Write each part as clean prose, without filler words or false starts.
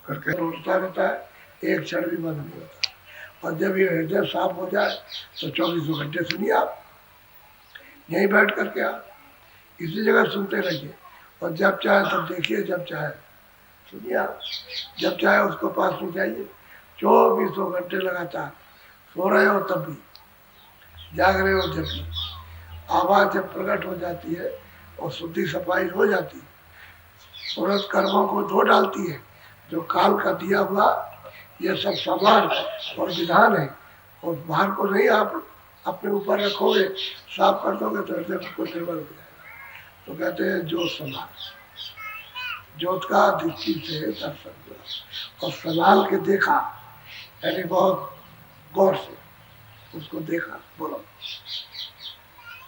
करके उठता रहता है, एक क्षण भी बंद नहीं होता। और जब ये हृदय साफ हो जाए तो 24 घंटे सुनिए, आप यहीं बैठ करके आप इसी जगह सुनते रहिए, और जब चाहे तब देखिए, जब चाहे सुनिए आप, जब चाहे उसको पास में जाइए। 24 घंटे लगातार सो रहे हो तब भी, जाग रहे हो जब भी, आवाज़ जब प्रकट हो जाती है और शुद्धि सफाई हो जाती है, सूरज कर्मों को धो डालती है। जो काल का दिया हुआ ये सब सामान और विधान है, और बाहर को नहीं आप अपने ऊपर रखोगे, साफ कर दोगे तो हृदय को निर्मल हो जाएगा। तो कहते हैं जो सलाल, ज्योत का दृष्टि से दर्शन हुआ और सलाल के देखा, यानी बहुत गौर से उसको देखा। बोलो।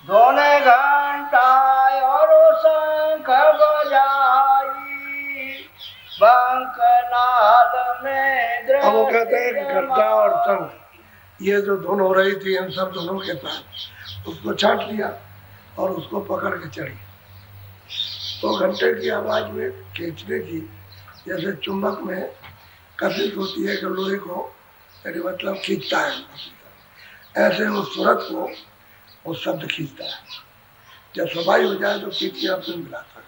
दोने घंटा और शंख बजाई, बंकनाल में अब वो कहते हैं घंटा और शंख ये जो धुन हो रही थी इन सब धुनों के साथ उसको छांट लिया और उसको पकड़ के चढ़ी। तो घंटे की आवाज में खींचने की, जैसे चुंबक में कशिश होती है कि लोहे को यानी मतलब खींचता है, ऐसे उस सूरत को वो शब्द खींचता है। जब सफाई हो जाए तो खींच के अपने मिलाता है,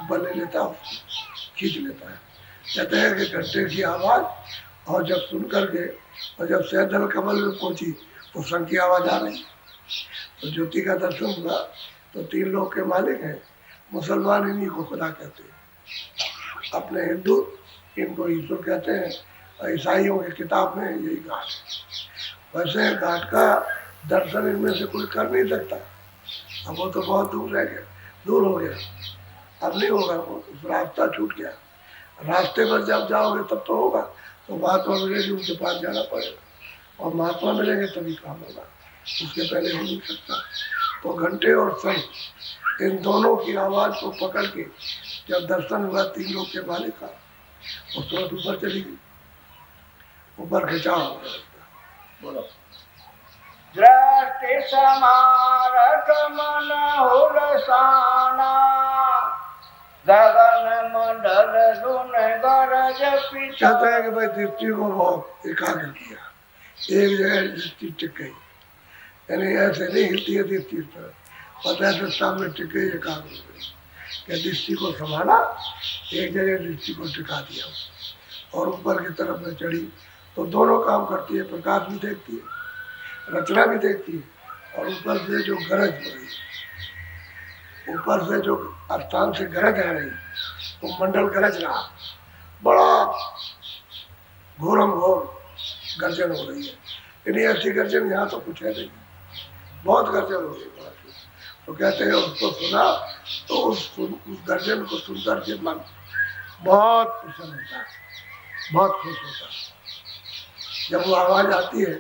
ऊपर ले लेता है, उसको खींच लेता है। कहते हैं कि घंटे की आवाज, और जब सुन करके और जब सैदल कमल में पहुंची तो शंख की आवाज आ रही। तो ज्योति का दर्शन हुआ तो 3 लोक के मालिक हैं। मुसलमान इन्हीं को खुदा कहते हैं, अपने हिंदू इनको ईश्वर कहते हैं, और ईसाइयों की किताब में यही घाट है। वैसे घाट का दर्शन इनमें से कोई कर नहीं सकता, अब वो तो बहुत दूर रह गया, दूर हो गया, अब नहीं होगा, वो रास्ता छूट गया। रास्ते पर जब जाओगे तब तो होगा, तो महात्मा मिलेगी उनके पास जाना पड़ेगा, और महात्मा मिलेंगे तभी काम होगा, उसके पहले हो नहीं सकता। तो घंटे और शंख इन दोनों की आवाज को पकड़ के जब दर्शन हुआ 3 लोक के मालिक का, वो तुरंत ऊपर चली गई, ऊपर खिंचाव। बोलो। दृष्टि समारक मन हुलसाना, गगन मंडल धुन गरज पिछा। कहता है कि भाई दृष्टि को बहुत एकाग्र किया, एक जगह दृष्टि टिक गई, यानी ऐसे नहीं हिलती है दृष्टि पर, पता है सामने टिक गई, एकाग्र हो गई। क्या दृष्टि को संभाला, एक जगह दृष्टि को टिका दिया और ऊपर की तरफ में चढ़ी। तो दोनों काम करती है, प्रकाश भी देखती है, रचना भी देखती है, और ऊपर से जो गरज हो रही, ऊपर से जो स्थान से गरज आ रही, वो मंडल गरज रहा, बड़ा घोरम घोर गर्जन हो रही है। यानी ऐसी गर्जन यहाँ तो कुछ है नहीं, बहुत गर्जन हो रही है। तो कहते हैं उसको सुना तो उस गर्जन को सुनकर के मन बहुत प्रसन्न होता है, बहुत खुश होता है। जब वो आवाज आती है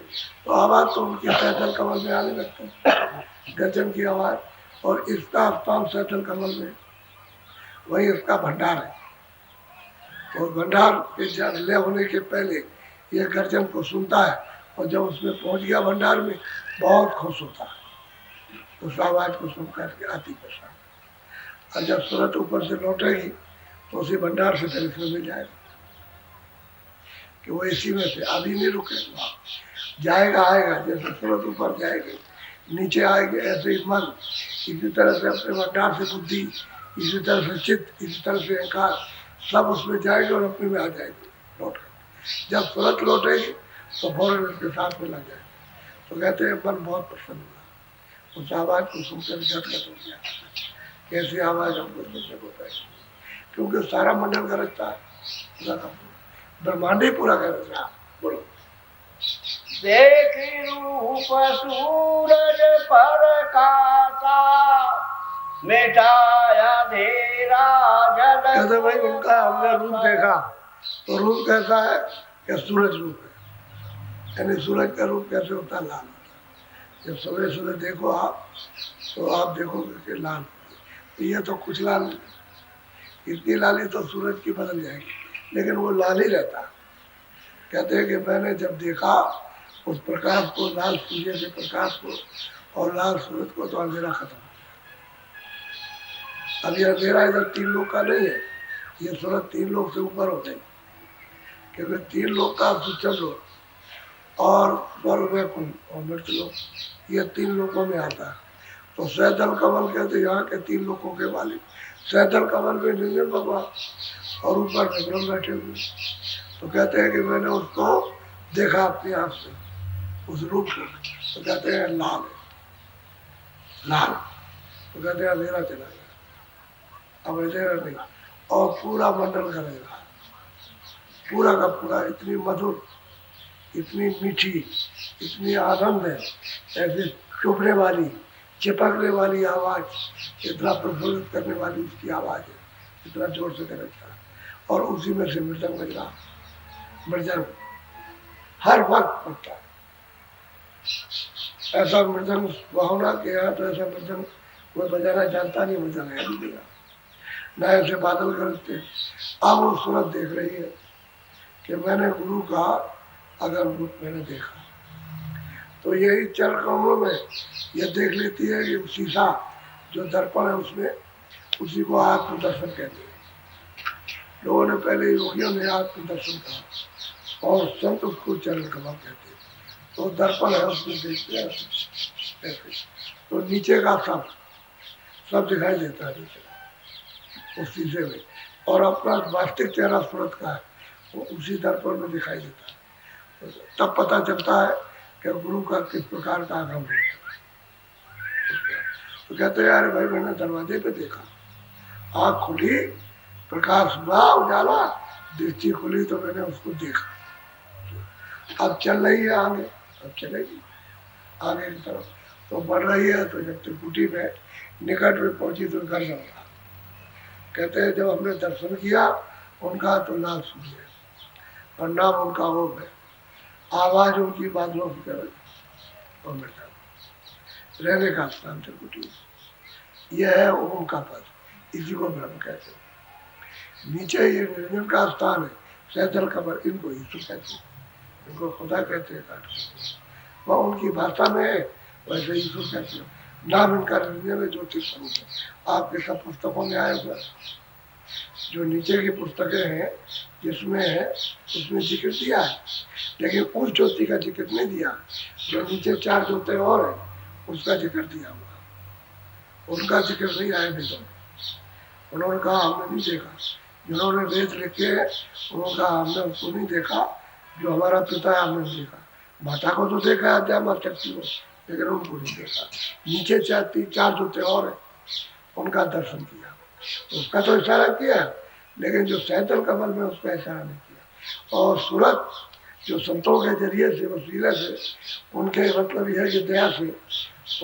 तो आवाज तो उनकी सैदल कमल में आने लगती है, गर्जन की आवाज, और इसका स्थान सैदल कमल में, वही इसका भंडार है। और भंडार के ले होने के पहले ये गर्जन को सुनता है, और जब उसमें पहुंच गया भंडार में बहुत खुश होता है उस आवाज को सुनकर के आती प्रसाद। और जब सूरत ऊपर से लौटेगी तो उसी भंडार से फिर इसमें मिल जाएगा कि वो इसी में से अभी नहीं रुकेगा, जाएगा आएगा। जैसे सूरत ऊपर जाएगी नीचे आएगी, ऐसे ही मन इसी तरह से अपने भंडार से बुद्धि, इसी तरह से चित्त, इसी तरह से अहंकार, सब उसमें जाएगी और अपने में आ जाएगी लौट कर। जब सूरत लौटेगी तो फौरन उसके साथ में लग जाएगी। तो कहते हैं मन बहुत प्रसन्न हुआ, उस आवाज को सुनकर गदगद हो गया। कैसी आवाज हमको सुनने को पाएगी, क्योंकि सारा मंडल गरजता है, ब्रह्मांड ही पूरा गरज रहा। बोलो। देखी रूप सूरज प्रकाशा, मिटाया अंधेरा जल। कहते भाई उनका हमने रूप देखा, तो रूप कैसा है कि सूरज रूप है, यानी सूरज का रूप कैसे होता है, लाल। जब सुबह सुबह देखो आप तो आप देखोगे कि लाल, तो ये तो कुछ लाल नहीं, इतनी लाली तो सूरज की बदल जाएगी, लेकिन वो लाल ही रहता। कहते हैं कि मैंने जब देखा उस प्रकाश को, लाल सूर्य के प्रकाश को और लाल सूरज को, तो अंधेरा खत्म हो गया। अब ये अंधेरा इधर 3 लोग का नहीं है, ये सूरज 3 लोग से ऊपर हो गई, क्योंकि 3 लोग का सूचन लोग और स्वर्ग वैकुंठ और मृत लोग, ये 3 लोगों में आता है। तो सैदल कमल कहते यहाँ के 3 लोगों के मालिक सैदल कमल में निरंजन भगवान और ऊपर विक्रम बैठे हुए। तो कहते हैं कि मैंने उसको देखा अपनी आँख से, उस रूप को। तो कहते हैं लाल लाल। तो कहते हैं अंधेरा चला गया, अब अंधेरा नहीं, और पूरा मंडल करेगा, पूरा का पूरा इतनी मधुर, इतनी मीठी, इतनी आनंद है, ऐसे चुभने वाली, चिपकने वाली आवाज, इतना प्रफुल्लित करने वाली उसकी आवाज है, इतना जोर से करता है। और उसी में से मृदंग बज रहा, मृदंग हर वक्त बजता है। ऐसा मृदंग भावना के यहाँ तो ऐसा मृदंग कोई बजाना जानता नहीं, मृदंग है नहीं, न ऐसे बादल गरजते। अब वो सूरत देख रही है कि मैंने गुरु का अगर रूप मैंने देखा। तो यही चरण कमलों में ये देख लेती है कि शीशा जो दर्पण है उसमें, उसी को आत्म दर्शन कहते हैं। लोगों ने पहले, योगियों ने आत्म दर्शन कहा और संत उसको चरण कमल कहते हैं। तो दर्पण है, उसमें देखते हैं ऐसे, तो नीचे का सब दिखाई देता है नीचे उस शीशे में, और अपना वास्तविक चेहरा सूरत का है वो उसी दर्पण में दिखाई देता है। तब पता चलता है कि गुरु का किस प्रकार का आगम है। तो कहते हैं अरे भाई मैंने दरवाजे पे देखा, आँख खुली, प्रकाश हुआ, उजाला, दृष्टि खुली, तो मैंने उसको देखा। अब चल रही है आगे, अब चलेगी आगे की तरफ, तो बढ़ रही है। तो जब त्रिकुटी में निकट में पहुंची तो घर जाऊंगा। कहते हैं जब हमने दर्शन किया उनका तो नाम सुनिए, और नाम उनका ओम है, आवाज उनकी बादलों की तरह, और मिलता रहने का स्थान त्रिकुटी, यह है ओम का पद, इसी को ब्रह्म कहते हैं। नीचे ये निरंजन का स्थान है, सैदल कमल, इनको ईश्वर कहते हैं, इनको खुदा कहते हैं, वह उनकी भाषा में है, वैसे ईश्वर कहते हैं। नाम इनका निरंजन है, ज्योतिष स्वरूप है। आपके सब पुस्तकों में आया हुआ, जो नीचे की पुस्तकें हैं जिसमें है उसमें जिक्र दिया है, लेकिन उस ज्योति का जिक्र नहीं दिया। जो नीचे 4 ज्योति और है उसका जिक्र दिया हुआ, उनका जिक्र नहीं आया वेदों में। उन्होंने कहा हमने नहीं देखा, जिन्होंने वेद लिखे उन्होंने कहा हमने उसको नहीं देखा, जो हमारा पिता है हमने देखा। माता को तो देखा है अध्यात्म शक्ति को, लेकिन उनको नहीं देखा। नीचे 4 ज्योति और है उनका दर्शन किया, उसका तो इशारा किया, लेकिन जो सैदल कमल में उसका इशारा नहीं किया। और सूरत जो संतों के जरिए से, वसीले से, उनके मतलब यह कि दया से,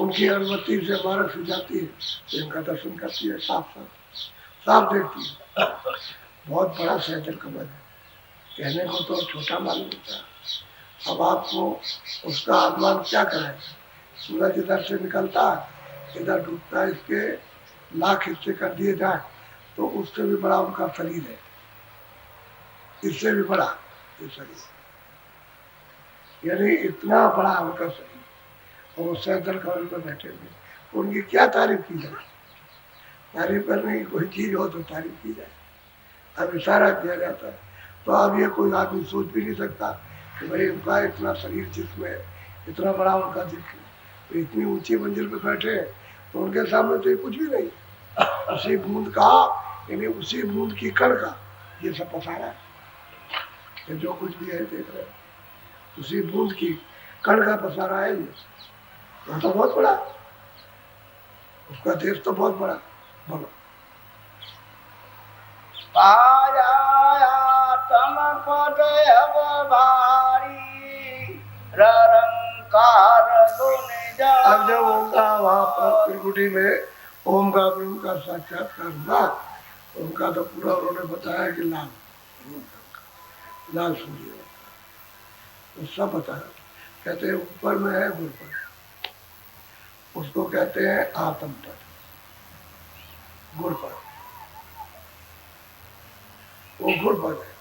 उनकी अनुमति से मार्ग से जाती है, तो इनका दर्शन करती है, साफ साफ देखती है। बहुत बड़ा सैदल कमल है, कहने को तो छोटा मालूम होता है। अब आपको उसका अनुमान क्या कराए? सूरज इधर से निकलता है, इधर डूबता है, इसके लाख हिस्से कर दिए जाए तो उससे भी बड़ा उनका शरीर है, इससे भी बड़ा ये शरीर, यानी इतना बड़ा उनका शरीर। और सैदल कमल पर बैठे हुए, उनकी क्या तारीफ की जाए? तारीफ करने की कोई चीज हो तो तारीफ की जाए, अब इशारा किया जाता है। तो अब ये कोई आदमी सोच भी नहीं सकता कि भाई उनका इतना शरीर जिसमें इतना बड़ा उनका जिक्र, तो इतनी ऊंची मंजिल पे बैठे, तो उनके सामने तो ये कुछ भी नहीं। उसी बूंद का, यानी उसी बूंद की कण का ये सब पसारा है, ये जो कुछ भी है देख रहे हैं, उसी बूंद की कण का पसारा है। ये तो बहुत बड़ा, उसका देश तो बहुत बड़ा। बोलो तम पद अब भारी रंकार। अब जब ओम का वहां पर त्रिकुटी में ओम का ब्रह्म का साक्षात्कार हुआ, उनका तो पूरा उन्होंने बताया कि लाल लाल सूर्य तो सब बताया। कहते हैं ऊपर में है गुरपद, उसको कहते हैं आत्म पद, गुरपद, वो गुरपद है।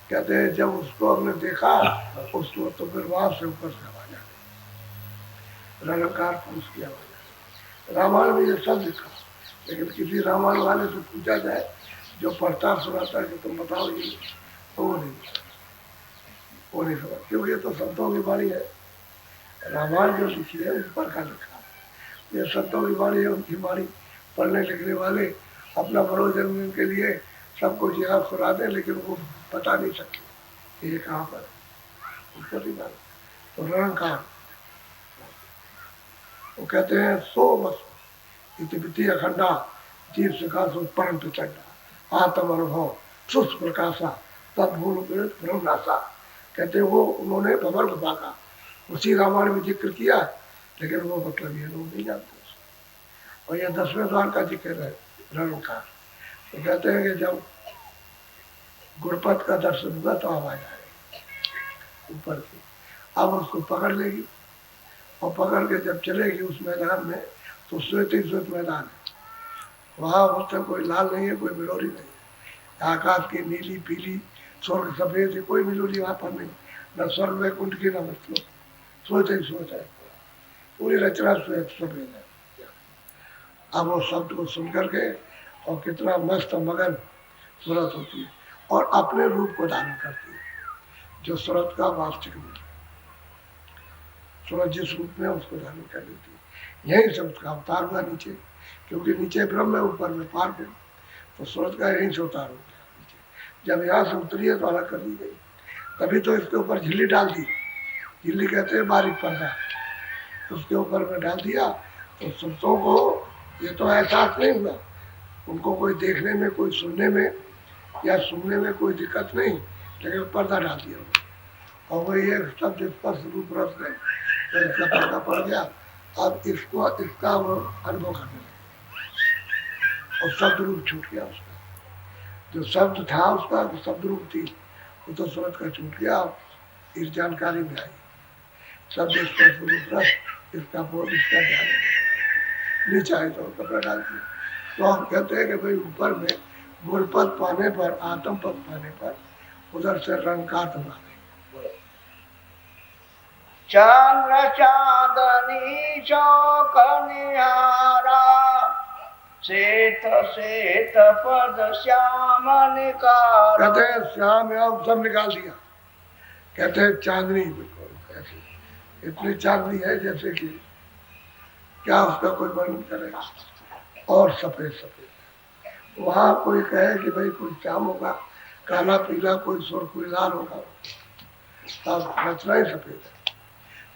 कहते हैं जब उसको हमने देखा उसको, तो फिर वहां से ऊपर से आवाज आ गई, रणकार पुरुष की आवाज आ गई। रामायण में ये सब लिखा, लेकिन किसी रामायण वाले से पूछा जाए जो पढ़ता सुनाता है कि तुम बताओ ये, तो वो नहीं। को नहीं समझ, क्योंकि ये तो संतों की वाणी है। रामायण जो लिखी है उस पर का लिखा है, ये संतों की वाणी है। उनकी वाणी पढ़ने लिखने वाले अपना मनोरंजन के लिए सबको जिहाद सुना दें, लेकिन वो बता नहीं सकते ये कहाँ पर उसको नहीं मालूम। तो निरंकार वो कहते हैं सो वस्तु इति अखंडा जीव शिखा सो परम प्रचंडा आत्म अनुभव सुख प्रकाशा तत्भूल ब्रह्मनाशा। कहते हैं वो उन्होंने भवर गुफा का उसी रामायण में जिक्र किया, लेकिन वो मतलब ये लोग नहीं जानते। और यह 10वें द्वार का जिक्र है निरंकार। तो कहते हैं कि जब गुरपत का दर्शन हुआ तो आवाज आएगी ऊपर की, अब उसको पकड़ लेगी और पकड़ के जब चलेगी उस मैदान में, तो श्वेत ही श्वेत मैदान है। वहाँ मतलब कोई लाल नहीं है, कोई मिलोरी नहीं है। आकाश की नीली पीली स्वर्ग सफेद है, कोई मिलोरी वहाँ पर नहीं, न स्वर्ग में कुंड की न मतलब श्वेत ही श्वेत है, पूरी रचना श्वेत सफेद है। अब वो शब्द को सुन करके और कितना मस्त मगन सूरत होती है और अपने रूप को धारण करती है, जो सूरत का वास्तविक रूप है। सूरत जिस रूप में उसको धारण कर लेती है। यही शब्द का अवतार हुआ नीचे, क्योंकि नीचे ब्रह्म है, ऊपर में पार में, तो सूरत का यही से अवतार हो गया नीचे। जब यहाँ से उतरी है तो अलग कर दी गई, तभी तो इसके ऊपर झिल्ली डाल दी। झिल्ली कहते हैं बारीक पर्दा, उसके ऊपर में डाल दिया तो संतों को ये तो एहसास नहीं हुआ, उनको कोई देखने में, कोई सुनने में या सुनने में कोई दिक्कत नहीं, लेकिन पर्दा डाल दिया और वही एक शब्द स्पर्श रूप रस गए तो इसका पर्दा पड़ गया। अब इसको इसका वो अनुभव करने लगे और शब्द रूप छूट गया उसका, जो शब्द था उसका जो शब्द रूप थी वो तो सूरत का छूट गया। इस जानकारी में आई शब्द स्पर्श रूप रस, इसका बोध, इसका ध्यान नीचे आए तो कपड़ा डाल दिया। तो हम कहते हैं कि भाई ऊपर में गुरपद पाने पर, आत्म पद पाने पर उधर से रंगकार बना गई। चंद्र चांदनी चौक निहारा श्वेत श्वेत पद श्याम निकारा। कहते हैं श्याम यहाँ सब निकाल दिया। कहते हैं चांदनी, बिल्कुल ऐसी इतनी चांदनी है जैसे कि क्या उसका कोई वर्णन करेगा, और सफेद सफेद। वहाँ कोई कहे कि भाई कोई श्याम होगा, काला पीला, कोई सुर, कोई लाल होगा, तब रचना ही सफेद है।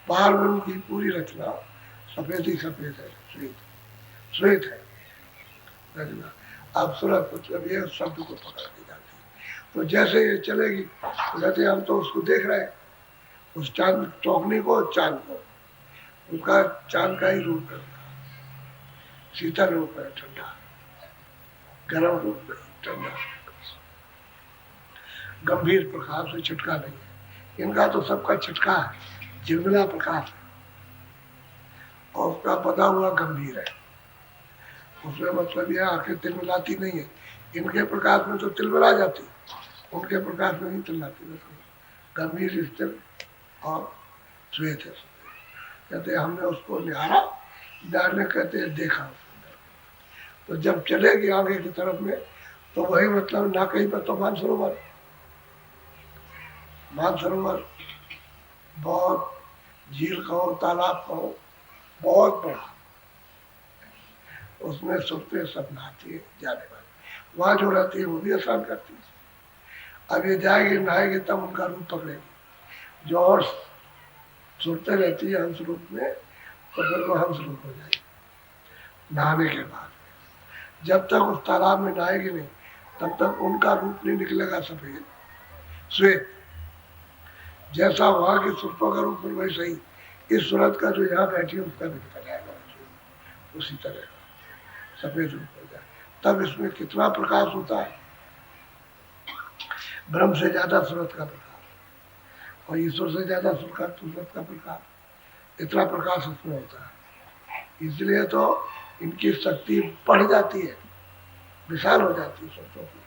बाहर में उनकी पूरी रचना सफेद ही सफेद है, श्वेत श्वेत है रचना। अब सूरत मतलब ये शब्द को पकड़ दी जाती है। तो जैसे ये चलेगी तो कहते हम तो उसको देख रहे हैं, उस चांद चौकनी को, चांद को, उसका चांद का ही रूप है, शीतल रूप है, ठंडा गर्म रूप है, ठंडा गंभीर प्रकाश से छिटका नहीं है। इनका तो सबका छिटका है, झिलमिला प्रकाश है और उसका बदा हुआ गंभीर है। उसमें मतलब यह आंखें तिलमिलाती नहीं है। इनके प्रकाश में तो तिलमिला जाती, उनके प्रकाश में नहीं तिलमिलाती, गंभीर स्थिर और श्वेत है। कहते हमने उसको निहारा, निहारने कहते हैं देखा उसको। तो जब चलेगी आगे की तरफ में तो वही मतलब ना कहीं पर तो मानसरोवर, मानसरोवर बहुत झील कहो, तालाब कहो, बहुत बड़ा, उसमें सुनते सब नहाती है जाने वाले। वहाँ जो रहती है वो भी स्नान करती है। अब ये जाएगी नहाएगी तब उनका रूप पकड़ेगी। जो और सुनते रहती है हंस रूप में, तो फिर वो हंस रूप हो जाएगी नहाने के बाद। जब तक उस तालाब में नहाएगी नहीं तब तक उनका रूप नहीं निकलेगा सफेद श्वेत। जैसा वहाँ की सुरतों का रूप वैसे ही इस सूरत का जो यहाँ बैठी है उसका भी निकल जाएगा उसी तरह का सफेद रूप हो जाए। तब इसमें कितना प्रकाश होता है, ब्रह्म से ज्यादा सूरत का प्रकाश और ईश्वर से ज्यादा सूरत का प्रकाश, इतना प्रकाश उसमें होता है। इसलिए तो इनकी शक्ति बढ़ जाती है, विशाल हो जाती है सूरतों की।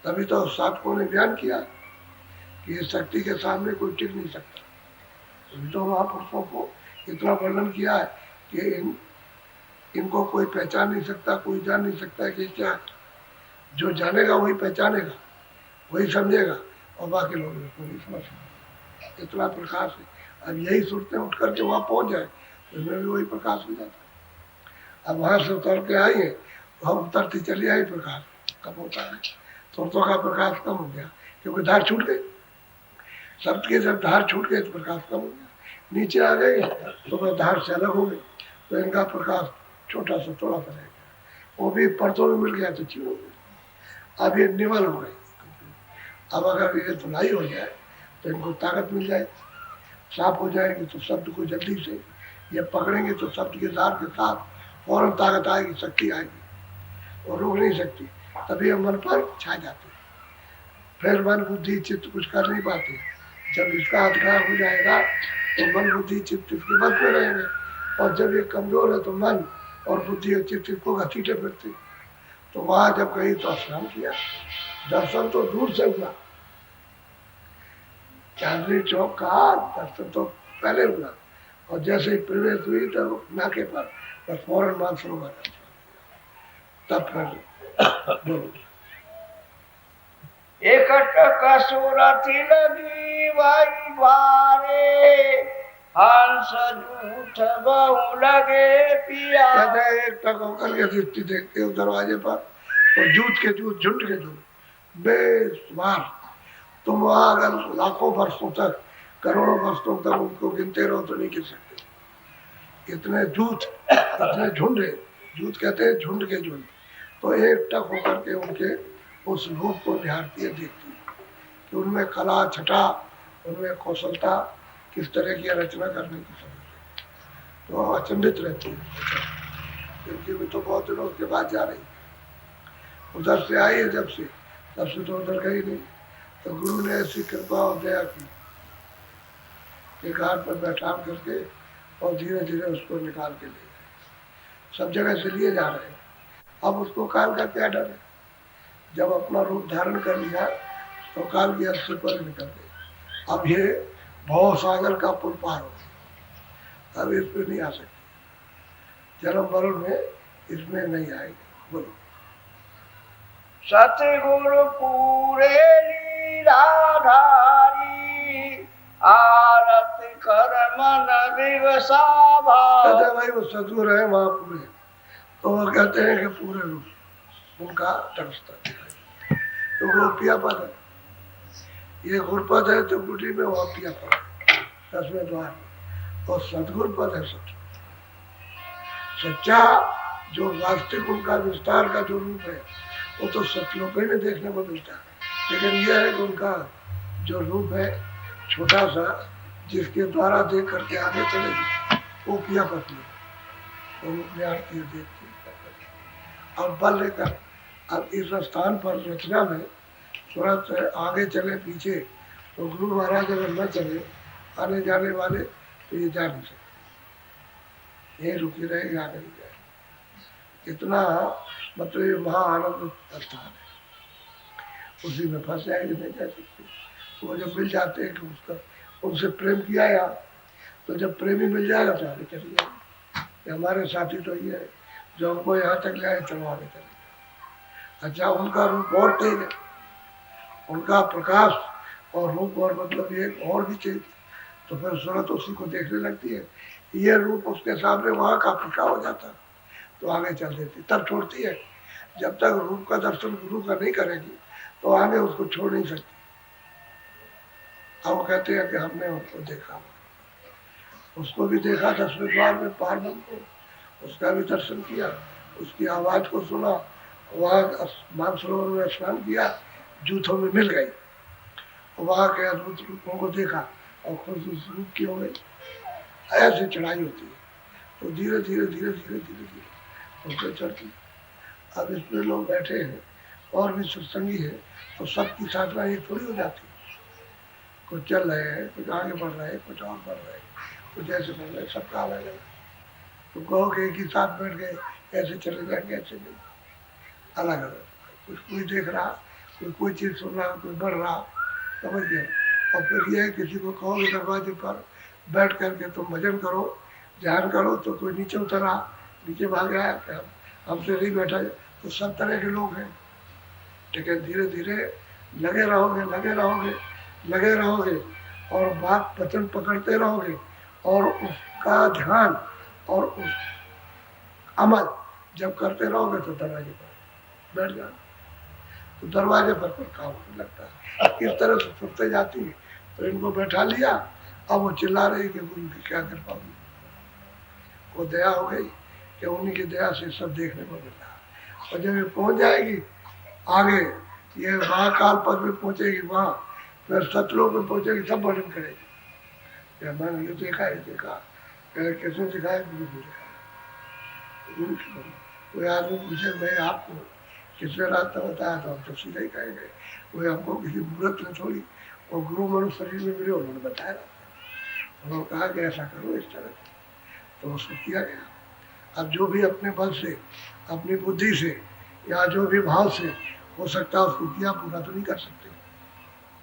तभी तो साधकों ने बयान किया कि इस शक्ति के सामने कोई टिक नहीं सकता। तभी तो महापुरुषों को इतना वर्णन किया है कि इनको कोई पहचान नहीं सकता, कोई जान नहीं सकता कि क्या। जो जानेगा वही पहचानेगा, वही समझेगा और बाकी लोग इसको नहीं समझ सकते। इतना प्रकाश है। अब यही सोचते हैं उठ करके वहाँ पहुँच जाए तो इसमें भी वही प्रकाश हो जाता है। अब वहाँ से उतर के आइए तो हम उतरते चले आए, प्रकाश कम होता है, स्रोतों का प्रकाश कम हो गया क्योंकि धार छूट गई, शब्द के जब धार छूट गए तो प्रकाश कम हो गया। नीचे आ गए तो वह धार से अलग हो गई तो इनका प्रकाश छोटा सा थोड़ा सा रह गया, वो भी परतों में मिल गया तो चीड़ हो गया। अब ये निवल हो गई। अब अगर ये धुलाई हो जाए तो इनको ताकत मिल जाएगी, साफ हो जाएगी तो शब्द को जल्दी से ये पकड़ेंगे तो शब्द के धार के साथ फौरन ताकत आएगी, शक्ति आएगी और रोक नहीं सकती। तभी हम मन पर छा जाते, फिर मन बुद्धि चित्त कुछ कर नहीं पाते। जब इसका अधिकार हो जाएगा तो मन बुद्धि चित्त इसके बल पे रहेंगे, और जब ये कमजोर है तो मन और बुद्धि और चित्त को घसीटे फिरते। तो वहां जब गई तो स्नान किया, दर्शन तो दूर से हुआ, चांदनी चौक का दर्शन तो पहले हुआ, और जैसे ही प्रवेश हुई तो नाके पर बस फौरन मानसरोवर तब फिर बोलो। एकट कसुरति लगी वाई बारे, हंस झूठ बहु लगे पिया। कहते हैं एक टक होकर के दृष्टि देखते हो दरवाजे पर, और जूझ के जूझ, झुंड के झुंड, बेशुमार तुम वहां अगर लाखों वर्षों तक, करोड़ों वर्षों तक उनको गिनते रहो तो नहीं गिन सकते। इतने जूझ, इतने झुंड है, जूझ कहते हैं झुंड के झुंड। तो एक टक होकर के उनके उस रूप को निहारती है, देखती है कि उनमें कला छटा, उनमें कौशलता किस तरह की रचना करने की समझ, तो अचंभित रहती है। क्योंकि वो तो बहुत दिनों के बाद जा रही, उधर से आई है जब से, तब से तो उधर गई नहीं। तो गुरु ने ऐसी कृपा और दया की कि घाट पर बैठा करके और धीरे धीरे उसको निकाल के ले गए। सब जगह से लिए जा रहे हैं, अब उसको काल का क्या डर है। जब अपना रूप धारण कर लिया तो काल की हद से पर निकल गए। अब ये भव सागर का पुल पार हो, अब इस पे नहीं आ सकती, जन्म मरण में इसमें नहीं आएगी। बोलो। सतगुरु पूरे लीलाधारी, आरत कर मन दिवसा कहते हैं भाई वो सतगुरु है महापुरुष, तो वो कहते हैं कि पूरे रूप उनका दर्शता दिखाई। तो वो पिया पद है, ये गुरपद है तो गुटी में वहाँ पिया पद, 10वें द्वार में, और सदगुरु पद है सच्चा जो वास्तविक उनका विस्तार का जो रूप है वो तो सतलोक में देखने को मिलता है। लेकिन यह है कि उनका जो रूप है छोटा सा, जिसके द्वारा देख करके आगे चलेगी, वो पिया पत्नी और अपने आरती देखती है। अब बल लेकर अब इस स्थान पर रचना में तुरंत आगे चले पीछे, तो गुरु महाराज अगर न चले आने जाने वाले तो ये जा नहीं सकते, यही रुकी रहेगी, आगे नहीं जाए। इतना मतलब ये महा आनंद स्थान है, उसी में फंस जाएंगे, नहीं जा सकते। वो जब मिल जाते हैं कि उसका उनसे प्रेम किया यार, तो जब प्रेमी मिल जाएगा तो आगे चले जाएंगे। हमारे साथी तो ये है जो हमको यहाँ तक ले आए, चलो आगे चले। अच्छा, उनका रूप और तेज है, उनका प्रकाश और रूप और मतलब ये और भी तेज, तो फिर सूरत उसी को देखने लगती है। ये रूप उसके सामने वहाँ का फीका हो जाता तो आगे चल देती, तब छोड़ती है। जब तक रूप का दर्शन गुरु का नहीं करेगी तो आगे उसको छोड़ नहीं सकती। अब कहते हैं कि हमने उसको देखा, उसको भी देखा 10वें द्वार में पार्वती को, उसका भी दर्शन किया, उसकी आवाज को सुना, वहाँ मानसरोवर में स्नान किया, जूथों में मिल गई, वहाँ के अद्भुत रूपों को देखा और खुद उस रूप की हो गई। ऐसी चढ़ाई होती है, तो धीरे धीरे धीरे धीरे धीरे धीरे उसको चढ़ती। अब इसमें लोग बैठे हैं और भी सत्संगी है, तो सबकी साधना ये थोड़ी हो जाती है। कुछ चल रहे हैं, कुछ आगे बढ़ रहे हैं, कुछ और बढ़ रहे हैं, कुछ ऐसे बढ़ रहे हैं, सबका अलग अलग। तो कहो कि एक ही साथ बैठ गए ऐसे चले जाएंगे, ऐसे नहीं, अलग अलग। कुछ कोई देख रहा, कोई चीज़ सुन रहा, कोई बढ़ रहा, समझ गए। और फिर ये किसी को कहोगे दरवाजे पर बैठ करके तुम भजन करो, ध्यान करो, तो कोई नीचे उतरा, नीचे भाग गया कि हमसे नहीं बैठा जाए, तो सब तरह के लोग हैं। लेकिन धीरे धीरे लगे रहोगे, लगे रहोगे, लगे रहोगे, और बात वचन पकड़ते रहोगे और उसका ध्यान और उस अमल जब करते रहोगे तो दरवाजे पर बैठ जाना, तो दरवाजे पर काम होने लगता है। इस तरह से सुनते जाती है। तो इनको बैठा लिया, अब वो चिल्ला रही कि गुरु की क्या कृपा हुई, वो दया हो गई कि उन्हीं की दया से सब देखने को मिला। और जब ये पहुंच जाएगी आगे, ये महाकाल पद में पहुंचेगी, वहां फिर सतलोक में पहुंचेगी, सब वर्णन करेगी। मैंने ये देखा, ये देखा, कैसे दिखाया, गुरु को दिखाया। गुरु की कोई आदमी पूछे भाई आपको किसने रास्ता बताया, तो हम तो सीधा ही कहेंगे, कोई हमको किसी मूर्त ने थोड़ी, और गुरु मनुष्य शरीर में मिले, उन्होंने बताया रास्ता, उन्होंने कहा कि ऐसा करो इस तरह से, तो उसको किया गया। अब जो भी अपने बल से, अपनी बुद्धि से, या जो भी भाव से हो सकता है उसको किया, पूरा तो नहीं कर सकते,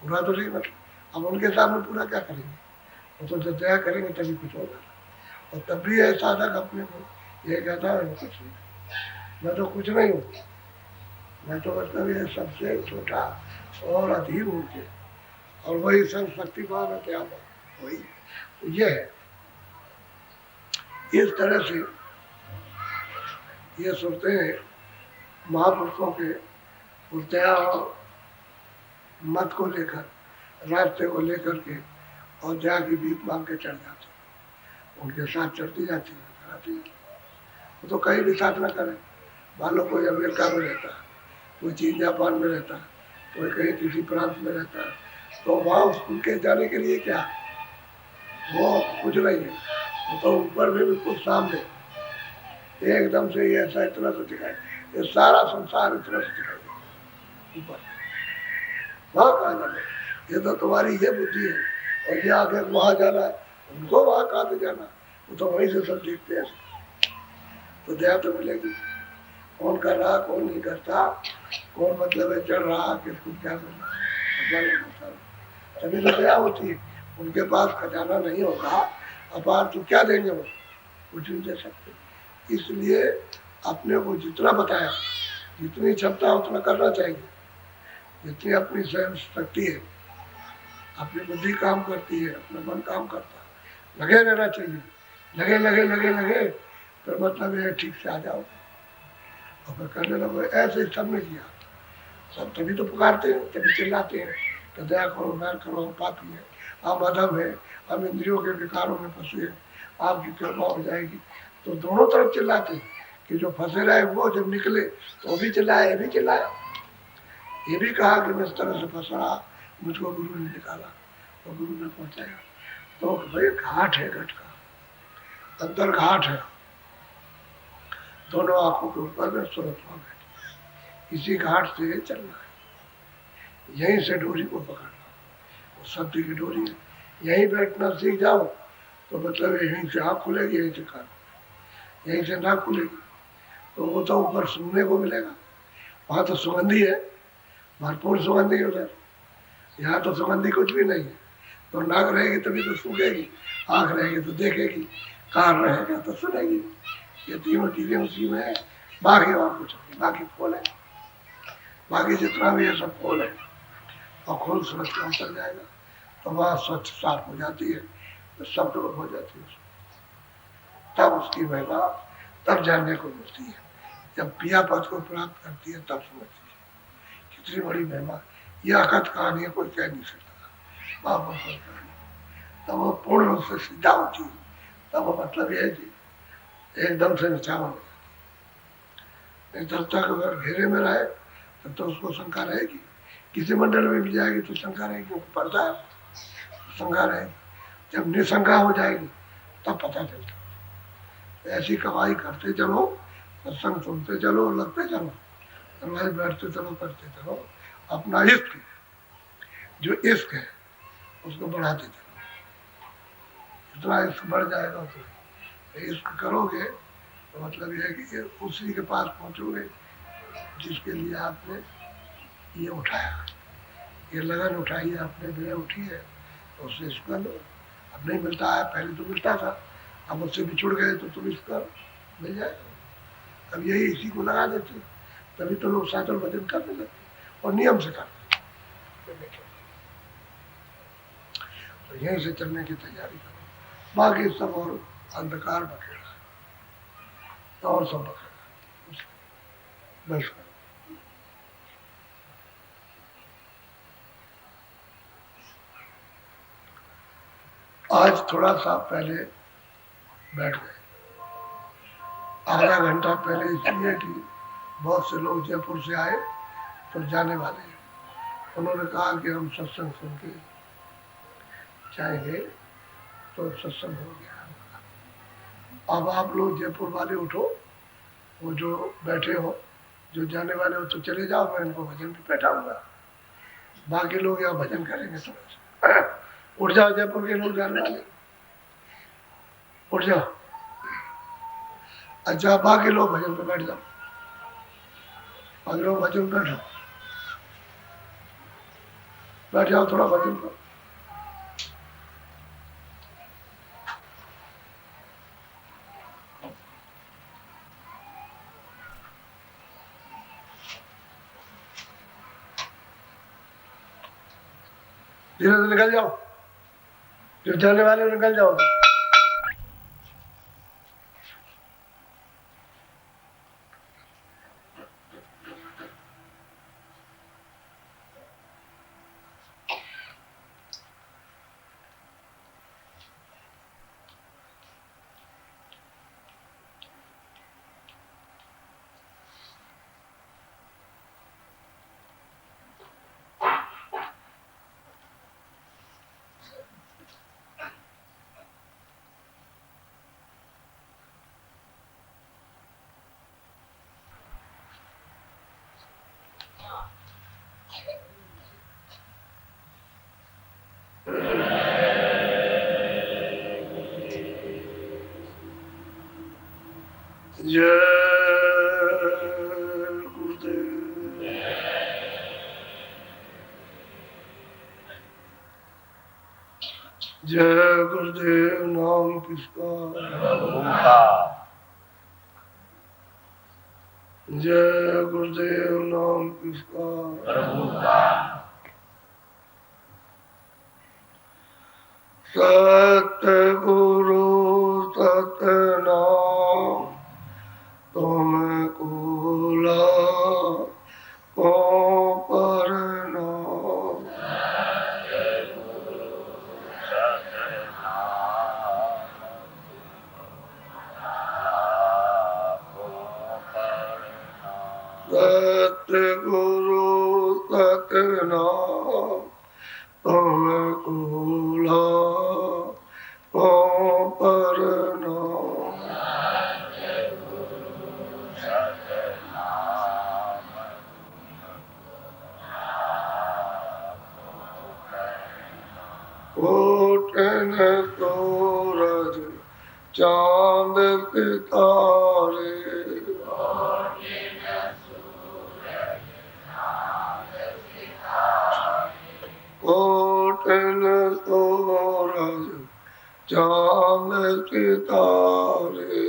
पूरा तो नहीं, मतलब अब उनके सामने पूरा क्या करेंगे, वो तो जब दया करेंगे तभी कुछ होगा। और तब भी है साधक अपने को ये कहता है कुछ नहीं, मैं तो कुछ नहीं हूँ, मैं तो मतलब ये सबसे छोटा और अधीर हूँ के, और वही सब शक्तिमान है, क्या वही, तो ये है। इस तरह से ये सुनते हैं महापुरुषों के दया और मत को लेकर, रास्ते को लेकर के, और दया की भीख मांग के चढ़ जाते, उनके साथ चढ़ती जाती है। वो तो कहीं भी साथ न करें, मान लो कोई अमेरिका में रहता है, कोई चीन जापान में रहता है, कोई कहीं किसी प्रांत में रहता है, तो वहाँ उनके जाने के लिए क्या, वो कुछ नहीं है, वो तो ऊपर में बिल्कुल सामने एकदम से ये ऐसा इतना से दिखाई, ये सारा संसार इतना से दिखाई ऊपर, वहाँ कहाँ जाना, ये तो तुम्हारी ये बुद्धि है, और ये आगे वहाँ जाना है, उनको वहाँ कहाँ से जाना, वो तो वहीं से सब देखते हैं। तो दया तो मिलेगी, कौन कर रहा, कौन नहीं करता, कौन मतलब है चढ़ रहा, किसको क्या करना, तभी तो दया होती है। उनके पास खजाना नहीं होगा अपार, तो क्या देंगे वो, कुछ नहीं दे सकते। इसलिए अपने को जितना बताया, जितनी क्षमता उतना करना चाहिए, जितनी अपनी स्वयं शक्ति है, अपनी बुद्धि काम करती है, अपना मन काम करता है, लगे रहना चाहिए, लगे लगे लगे लगे, फिर मतलब ये ठीक से आ जाओ, और फिर करने लगो। ऐसे सबने किया, सब तभी तो पुकारते हैं, तभी चिल्लाते हैं कि दया करो, वैर करो, हम पापी है, हम अधम है, हम इंद्रियों के विकारों में फंसे हैं, आपकी कृपा हो जाएगी। तो दोनों तरफ चिल्लाते हैं कि जो फंसे रहे वो जब निकले तो भी चिल्लाए, ये भी चिल्लाया, ये भी कहा कि मैं इस तरह से फंस रहा, मुझको गुरु ने निकाला, तो गुरु ने पहुंचाया। तो भाई घाट है, घट का अंदर घाट है, दोनों आंखों के ऊपर में सुरत्मा बैठी, इसी घाट से चलना है, यहीं से डोरी को पकड़ना, वो शब्द की डोरी है, यहीं बैठना सीख जाओ तो मतलब यहीं से आँख खुलेगी, यहीं से कान, यहीं से नाक खुलेगी, तो वो तो ऊपर सुनने को मिलेगा। वहाँ तो सुगंधी है, भरपूर सुगंधी है उधर, यहाँ तो सुगंधी कुछ भी नहीं है। तो नाक रहेगी तभी तो सूखेगी, आँख रहेगी तो देखेगी, कान रहेगा तो सुनेगी, ये तीनों चीजें उसी में है, बाकी और कुछ नहीं, बाकी खोल है, बाकी जितना भी है सब खोल है, और खोल समझ के अंतर जाएगा तो वहाँ स्वच्छ साफ हो जाती है, तो शब्द हो जाती है, तब उसकी महिमा तब जानने को मिलती है। जब पिया पद को प्राप्त करती है तब समझती है कितनी बड़ी महिमा, यह अकथ कहानी है, कोई कह नहीं सकता महापुरुषों की कहानी। तब वो पूर्ण रूप से सीधा होती है, तब वो मतलब यह है कि एकदम से निचावन हो जाती है। जब तक अगर घेरे में रहे तब तो उसको शंका रहेगी, किसी मंडल में भी जाएगी तो शंका रहेगी, पड़ता है शंका रहेगी, जब निशंका हो जाएगी तब पता चलता है। ऐसी कमाई करते चलो, सत्संग सुनते चलो, लगते चलो, दरवाजे बैठते चलो, करते चलो, अपना इश्क, जो इश्क है उसको बढ़ाते चलो, जितना इश्क बढ़ जाएगा तो इश्क करोगे तो मतलब ये है कि उसी के पास पहुंचोगे जिसके लिए आपने ये उठाया, ये लगन उठाई है आपने, बेड़ा उठी है, तो उससे इसका लो। अब नहीं मिलता है, पहले तो मिलता था, अब उससे बिछुड़ गए तो तुम इसका मिल जाएगा। अब यही इसी को लगा देते, तभी तो लोग साचल भजन करने लगते और नियम से करते। तो यहीं से चलने की तैयारी करो। बाकी सब और अंधकार बखेड़ा है और सब बखेड़ा बस। आज थोड़ा सा पहले बैठ गए, आधा घंटा पहले, इसलिए कि बहुत से लोग जयपुर से आए तो जाने वाले हैं। उन्होंने कहा कि हम सत्संग सुन के जाएंगे, तो सत्संग हो गया। अब आप लोग जयपुर वाले उठो, वो जो बैठे हो, जो जाने वाले हो तो चले जाओ, मैं इनको भजन पे बैठाऊंगा, बाकी लोग यहाँ भजन करेंगे थोड़ा सा। उठ जाओ जयपुर के लोग जाने वाले, उठ जाओ। अच्छा, बाकी लोग भजन पे बैठ जाओ, बाकी लोग भजन बैठो, बैठ जाओ थोड़ा भजन करो। धीरे से निकल जाओ, जो जाने वाले निकल जाओ। जय गुरुदेव। जय गुरुदेव नाम किसका? जय गुरुदेव नाम किसका? सतगुरु सतनाम तुमको लाखों प्रणाम। सतगुरु सतनाम तुमको लाखों प्रणाम। कोटन सूरज चांद सितारे, कोटन सूरज चांद सितारे,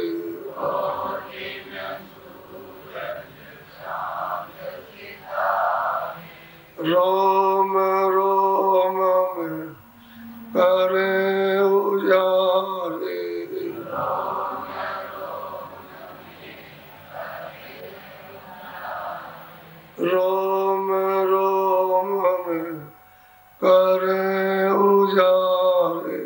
रोम रोम में करे उजारे, रोम रोम में करे उजारे।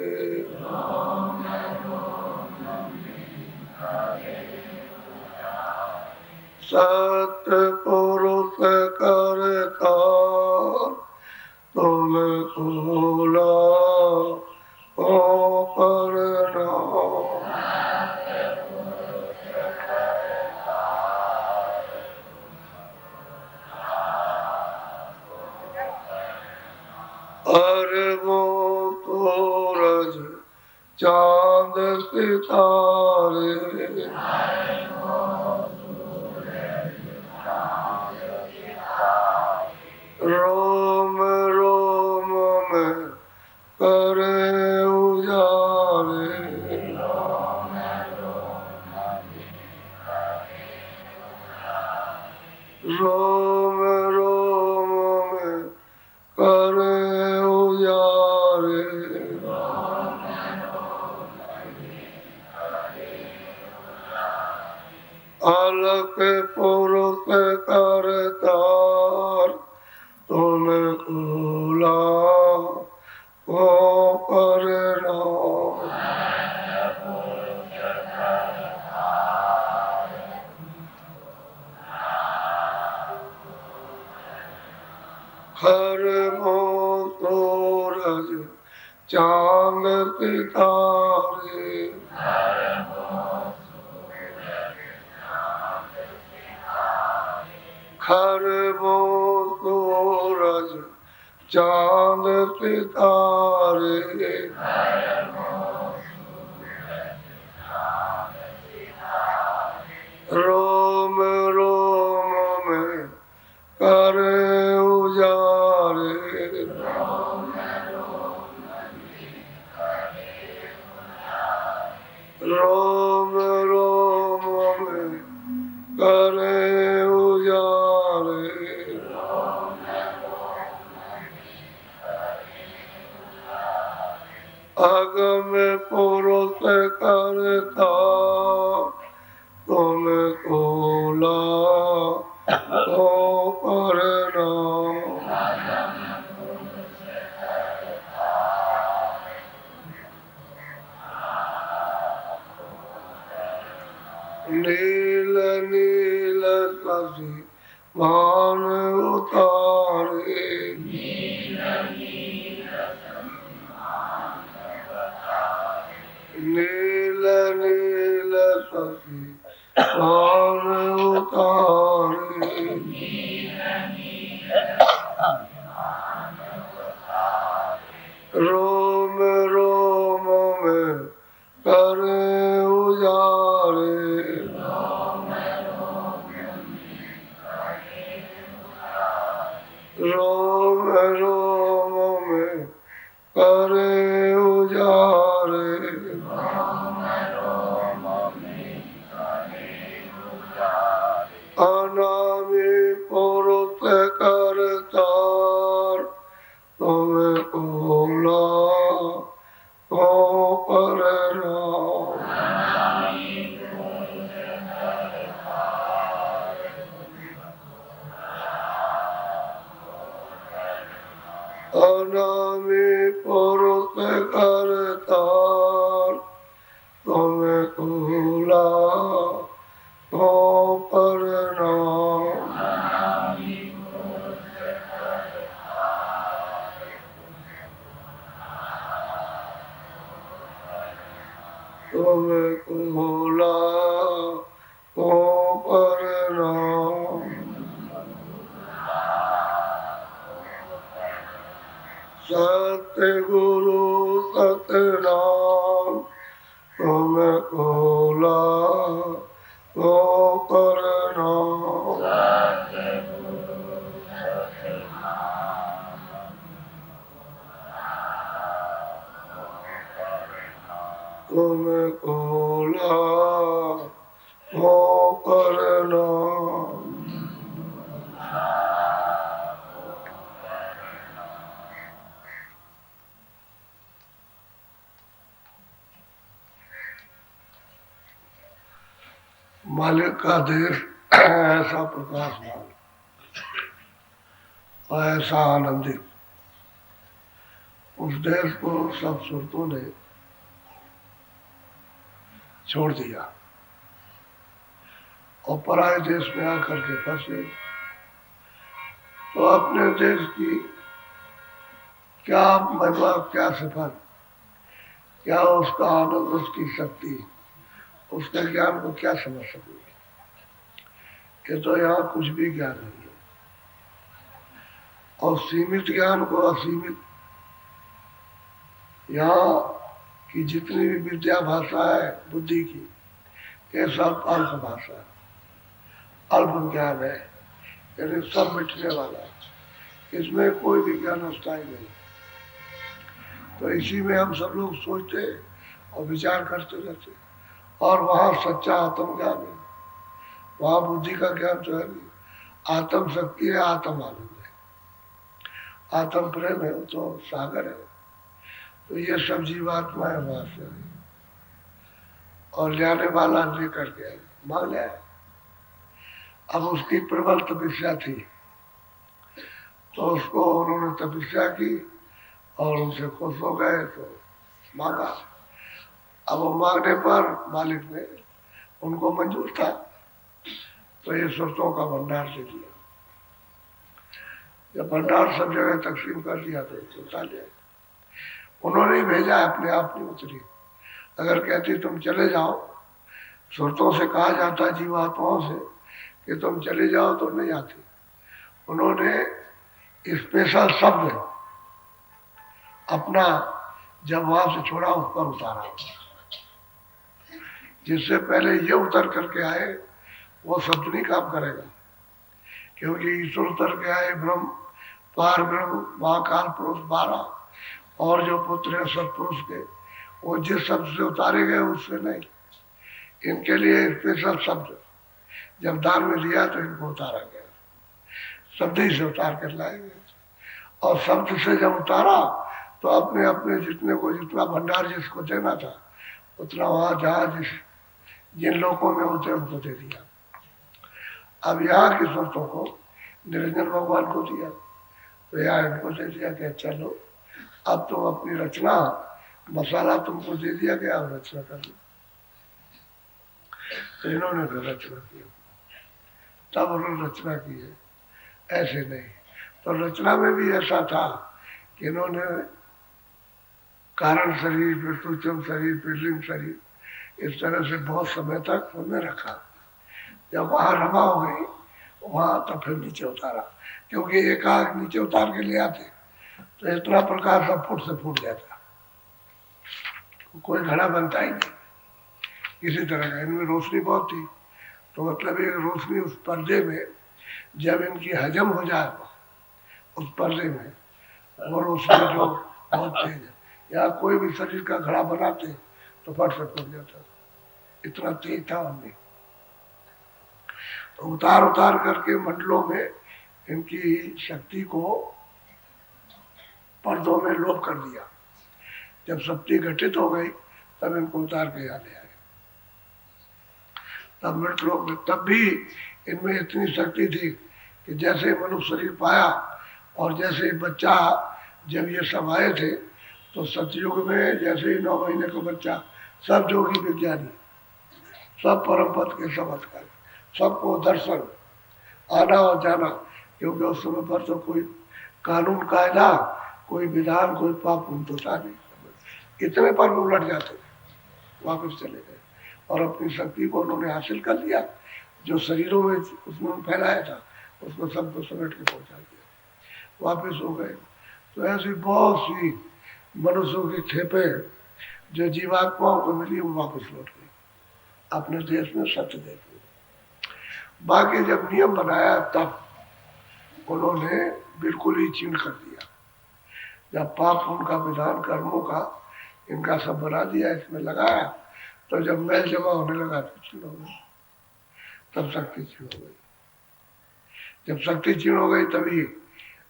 सतपुरुष करता तुमको लाखों प्रणाम। अरबों सूरज चांद सितारे, रोम रोम में करे उजारे, रोम रोम में करे उजारे। अलक पुरुष करतार तुम कूला को करना हर सूरज चांद सितारे हर वो सूरज चांद सितारे रोम रोम में करे उजारे रोम रोम में करे उजारे अगम पुरुष करता तुम कोला तो करना नील नील शशि मान उतारे नील नील शशि मान उतारे रोम रोम में करे उजारे रोम रोम में करे उजारे अनामी पुरुष करतार तुम कोला को करना अनामी पुरुष करतार तुम कोला को करना तुम कोला को करना सत्य गुरु सतनाम तुम कोला को करना तुम कोला को करना मालिक का देश ऐसा प्रकाशमान और ऐसा आनंदित उस देश को सब सुरतों ने छोड़ दिया और पराये देश में आकर के फंसे तो अपने देश की क्या महिमा क्या सफल क्या उसका आनंद उसकी शक्ति उसके ज्ञान को क्या समझ सकेंगे कि तो यहाँ कुछ भी ज्ञान नहीं है और सीमित ज्ञान को असीमित यहाँ की जितनी भी विद्या भाषा है बुद्धि की ये सब अल्प भाषा है अल्प ज्ञान है यानी सब मिटने वाला है इसमें कोई भी ज्ञान अस्थायी नहीं तो इसी में हम सब लोग सोचते और विचार करते रहते और वहाँ सच्चा आत्म ज्ञान है वहाँ बुद्धि का ज्ञान तो है नहीं आत्म शक्ति है आत्म आनंद है आत्म प्रेम है तो सागर है तो ये सब जीवात्माएं वहां से आई और लाने वाला लेकर के आए, मांग लिया। अब उसकी प्रबल तपस्या थी तो उसको उन्होंने तपस्या की और उनसे खुश हो गए तो मांगा। अब वो मांगने पर मालिक ने उनको मंजूर था तो ये सुरतों का भंडार दे दिया। जब भंडार सब जगह तकसीम कर दिया तो उठा लिया। उन्होंने ही भेजा, अपने आप नहीं उतरी। अगर कहती तुम चले जाओ, सुरतों से कहा जाता जीवात्माओं से कि तुम चले जाओ तो नहीं आती। उन्होंने स्पेशल शब्द अपना जब वहां से छोड़ा उस पर उतारा, जिससे पहले ये उतर करके आए वो शब्द नहीं काम करेगा, क्योंकि ईश्वर उतर के आए ब्रह्म, पार ब्रह्म, महाकाल पुरुष 12 और जो पुत्र है सत्पुरुष के, वो जिस शब्द से उतारे गए उससे नहीं। इनके लिए स्पेशल शब्द जब दान में दिया तो इनको उतारा गया, शब्द ही से उतार कर लाए गए। और शब्द से जब उतारा तो अपने अपने जितने को जितना भंडार जिसको देना था उतना वहां जहाँ जिन लोगों में होते उनको दे दिया। अब यहाँ की सुरतों को निरंजन भगवान को दिया तो यहाँ इनको दे दिया कि चलो अब तुम अपनी रचना, मसाला तुमको दे दिया गया, अब रचना कर लो। तो इन्होंने फिर रचना की, तब उन्होंने रचना की है, ऐसे नहीं। तो रचना में भी ऐसा था कि इन्होंने कारण शरीर, फिर सूक्ष्म शरीर, फिर लिंग शरीर, इस तरह से बहुत समय तक उन्हें रखा। जब वहां रमा हो गई वहां तब फिर नीचे उतारा, क्योंकि एक आग नीचे उतार के ले आते तो इतना प्रकाश सब फुट से फूट जाता, कोई घड़ा बनता ही नहीं इसी तरह का। इनमें रोशनी बहुत थी तो मतलब एक रोशनी उस पर्दे में जब इनकी हजम हो जाए उस पर्दे में, वो रोशनी जो बहुत तेज है, या कोई भी शरीर का घड़ा बनाते तो फट से फूट जाता, इतना तेज था उनमें। तो उतार उतार करके मंडलों में इनकी शक्ति को पर्दों में लोप कर दिया। जब शक्ति घटित हो गई तब इनको उतार के यहाँ ले आए। तब मृत लोक में तब भी इनमें इतनी शक्ति थी कि जैसे मनुष्य शरीर पाया और जैसे बच्चा, जब ये सब आए थे तो सतयुग में जैसे ही 9 महीने का बच्चा, सब जोगी विज्ञानी, सब परम पद के चमत्कार, सबको दर्शन, आना और जाना, क्योंकि उस समय पर तो कोई कानून कायदा, कोई विधान, कोई पाप तो था नहीं। इतने पर वो उलट जाते थे, वापस चले गए और अपनी शक्ति को उन्होंने हासिल कर लिया। जो शरीरों में उसने फैलाया था उसको सबको समेट के पहुंचा दिया, वापस हो गए। तो ऐसी बहुत सी मनुष्यों की खेपे जो जीवात्माओं को मिली वो वापस लौट गई अपने देश में, सत्य देश में। बाकी जब नियम बनाया तब उन्होंने बिल्कुल ही चीन कर दिया। जब पाप उनका विधान कर्मों का इनका सब बना दिया, इसमें लगाया, तो जब मैल जमा होने लगा तो क्षीण हो गई, तब शक्ति क्षीण हो गई। जब शक्ति क्षीण हो गई तभी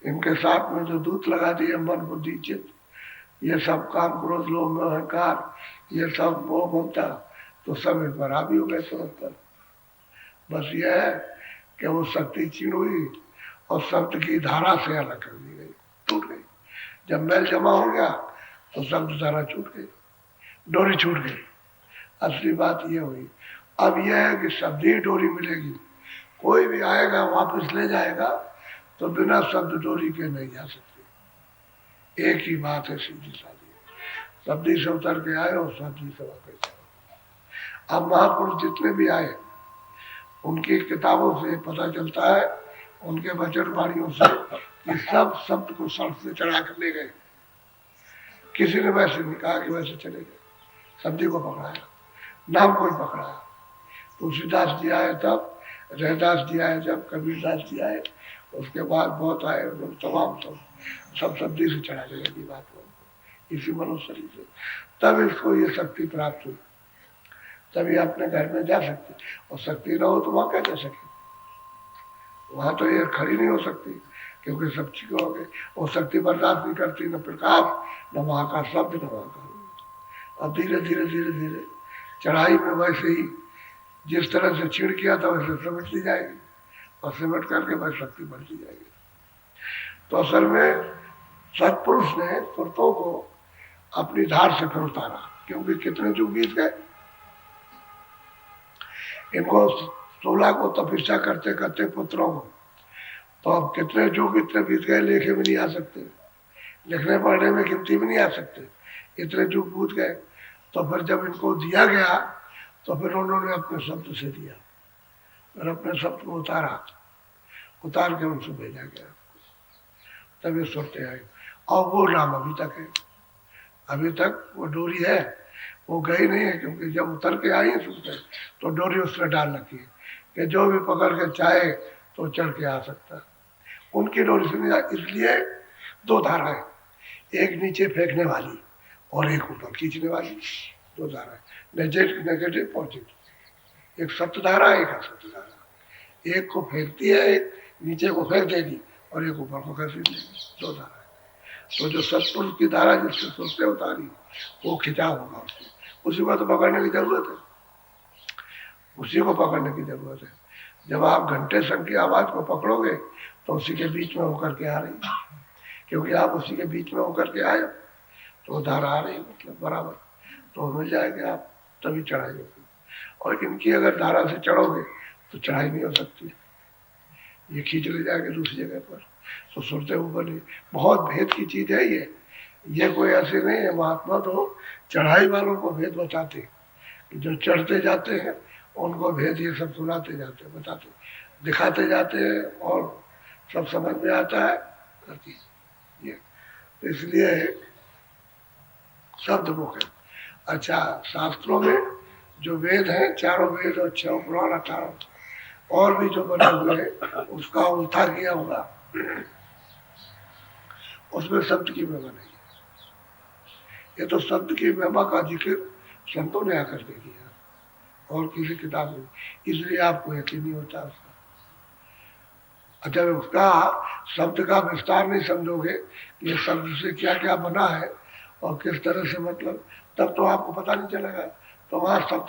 इनके साथ में जो दूत लगा दिए, मन बुद्धि चित्त, ये सब काम क्रोध लोभ अहंकार, ये सब मोह ममता, तो सब इन पर हावी हो गए तुरंत पर। बस यह है कि वो शक्ति क्षीण हुई और शब्द की धारा से अलग कर दी गई, टूट गई। जब मैल जमा हो गया तो शब्द धारा छूट गई, डोरी छूट गई। असली बात ये हुई। अब यह है कि शब्द ही डोरी मिलेगी, कोई भी आएगा वापस ले जाएगा, तो बिना शब्द डोरी के नहीं जा सकते। एक ही बात है, सीधी साधी, शब्दी से उतर के आए और शब्दी से वापस आए। अब महापुरुष जितने भी आए उनकी किताबों से पता चलता है, उनके वचन वाणियों से, कि सब शब्द को सड़क से चढ़ा कर ले गए। किसी ने वैसे नहीं कहा कि वैसे चले गए, शब्दी को पकड़ाया, नाम को ही पकड़ाया। तुलसीदास जी आए तब, रहदास जी आए जब, कबीरदास जी आए, उसके बाद बहुत आए, तमाम सब शब्दी से चढ़ा गए ये बात को, इसी मनुष्य शरीर से। तब इसको ये शक्ति प्राप्त हुई, तभी अपने घर में जा सकती। और शक्ति न हो तो वहां क्या जा सके, वहां तो ये खड़ी नहीं हो सकती क्योंकि सब चीजों हो गए, वो शक्ति बर्दाश्त नहीं करती, न प्रकाश, न वहाँ का शब्द, न वहाँ का। अब धीरे धीरे धीरे धीरे चढ़ाई में वैसे ही जिस तरह से छीड़ किया था वैसे सिमटती जाएगी, और सिमट करके वह शक्ति बढ़ती जाएगी। तो असल में सत्पुरुष ने सुरतों को अपनी धार से फिर उतारा, क्योंकि कितने युग बीत गए, इनको 16 को तपस्या करते करते पुत्रों को, तो अब कितने युग इतने बीत गए, लेखे भी नहीं आ सकते, लिखने पढ़ने में गिनती भी नहीं आ सकते, इतने युग बीत गए। तो फिर जब इनको दिया गया तो फिर उन्होंने अपने शब्द से दिया, और अपने शब्द को उतार के उनसे भेजा गया, तभी सुनते आए। और वो नाम अभी तक है, अभी तक वो डोरी है, वो गई नहीं है, क्योंकि जब उतर के आई है सुनते तो डोरी उसने डाल रखी है कि जो भी पकड़ के चाहे तो चढ़ के आ सकता। उनकी डोरी से नहीं आ, इसलिए 2 धाराएं, एक नीचे फेंकने वाली और एक ऊपर खींचने वाली, 2 धाराएं, नेगेटिव पॉजिटिव, एक सप्त धारा, एक असप्त धारा, एक को फेंकती है, एक नीचे को फेंक देगी और एक ऊपर को खींच देगी, 2 धारा। तो जो सत्पुरुष की धारा जिससे सोचते उतारी वो खिंचाव होगा उससे, उसी को तो पकड़ने की जरूरत है, उसी को पकड़ने की जरूरत है। जब आप घंटे संग की आवाज को पकड़ोगे तो उसी के बीच में होकर के आ रही है, क्योंकि आप उसी के बीच में होकर के आए तो धारा आ रही, मतलब बराबर, तो मिल जाएंगे आप, तभी चढ़ाएंगे। और इनकी अगर धारा से चढ़ोगे तो चढ़ाई नहीं हो सकती, ये खींच ले जाएंगे दूसरी जगह पर, तो सुनते ऊपर नहीं। बहुत भेद की चीज है ये कोई ऐसे नहीं है। महात्मा तो चढ़ाई वालों को भेद बताते, जो चढ़ते जाते हैं उनको भेद ये सब सुनाते जाते, बताते, दिखाते जाते हैं, और सब समझ में आता है ये। तो इसलिए शब्द मुख है। अच्छा, शास्त्रों में जो वेद हैं, 4 वेद और 6 पुराण, 18 और भी जो बने हुए हैं, उसका उल्था किया होगा, उसमें शब्द की महिमा नहीं है। ये तो शब्द की महिमा का जिक्र संतों ने आकर के किया, और किसी किताब में, इसलिए आपको यकीन नहीं होता उसका। अच्छा, उसका शब्द का विस्तार नहीं समझोगे कि ये शब्द से क्या क्या बना है और किस तरह से, मतलब तब तो आपको पता नहीं चलेगा। तो वहाँ शब्द